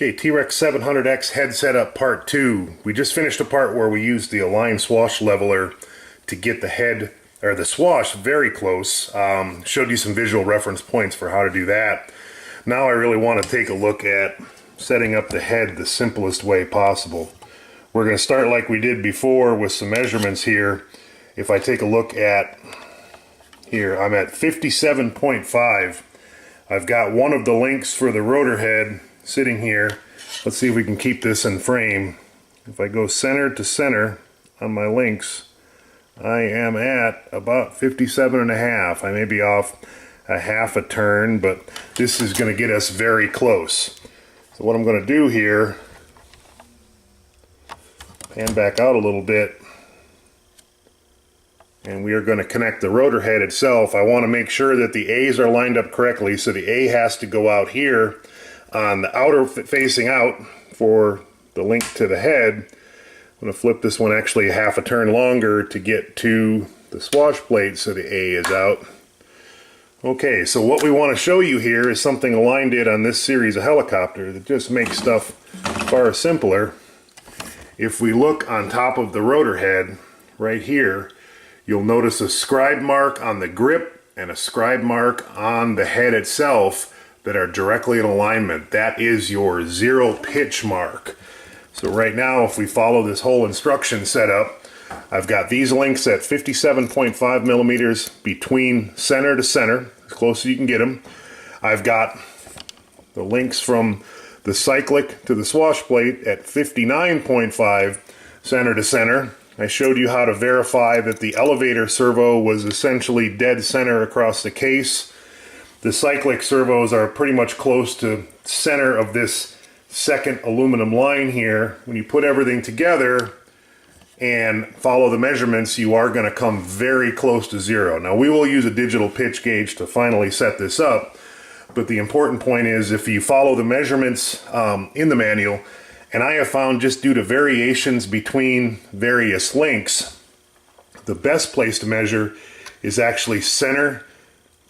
Okay, TREX700X Head Setup Part 2. We just finished a part where we used the align swash leveler to get the head, or the swash, very close. Showed you some visual reference points for how to do that. Now I really want to take a look at setting up the head the simplest way possible. We're going to start like we did before with some measurements here. If I take a look at here, I'm at 57.5. I've got one of the links for the rotor head sitting here. Let's see if we can keep this in frame. If I go center to center on my links, I am at about 57.5. I may be off a half a turn, but this is going to get us very close. So what I'm going to do here, pan back out a little bit, and we are going to connect the rotor head itself. I want to make sure that the A's are lined up correctly, so the A has to go out here on the outer facing out for the link to the head. I'm going to flip this one actually a half a turn longer to get to the swash plate so the A is out. Okay, so what we want to show you here is something Align did on this series of helicopter that just makes stuff far simpler. If we look on top of the rotor head right here, you'll notice a scribe mark on the grip and a scribe mark on the head itself that are directly in alignment. That is your zero pitch mark. So right now, if we follow this whole instruction setup, I've got these links at 57.5 millimeters between center to center, as close as you can get them. I've got the links from the cyclic to the swash plate at 59.5 center to center. I showed you how to verify that the elevator servo was essentially dead center across the case. The cyclic servos are pretty much close to center of this second aluminum line here. When you put everything together and follow the measurements, you are going to come very close to zero. Now we will use a digital pitch gauge to finally set this up, but the important point is if you follow the measurements in the manual, and I have found just due to variations between various links, the best place to measure is actually center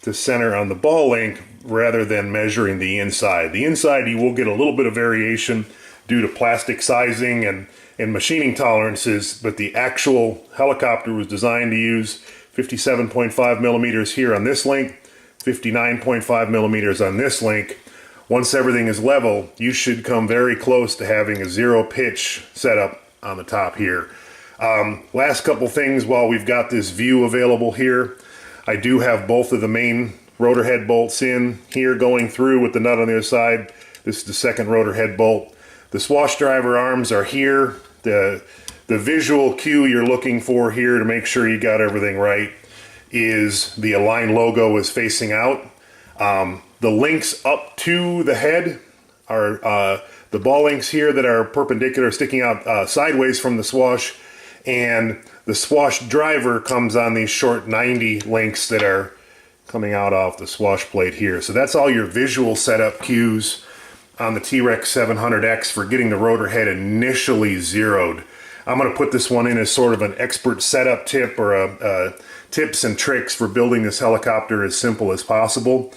to center on the ball link rather than measuring the inside. The inside you will get a little bit of variation due to plastic sizing and machining tolerances, but the actual helicopter was designed to use 57.5 millimeters here on this link, 59.5 millimeters on this link. Once everything is level, you should come very close to having a zero pitch setup on the top here. Last couple things while we've got this view available here. I do have both of the main rotor head bolts in here going through with the nut on the other side. This is the second rotor head bolt. The swash driver arms are here. The visual cue you're looking for here to make sure you got everything right is the Align logo is facing out. The links up to the head are the ball links here that are perpendicular, sticking out sideways from the swash, and the swash driver comes on these short 90 links that are coming out off the swash plate here. So that's all your visual setup cues on the TREX700X for getting the rotor head initially zeroed. I'm going to put this one in as sort of an expert setup tip or a tips and tricks for building this helicopter as simple as possible.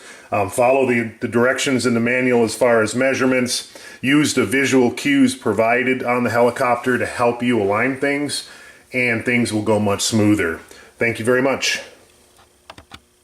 Follow the directions in the manual as far as measurements. Use the visual cues provided on the helicopter to help you align things, and things will go much smoother. Thank you very much.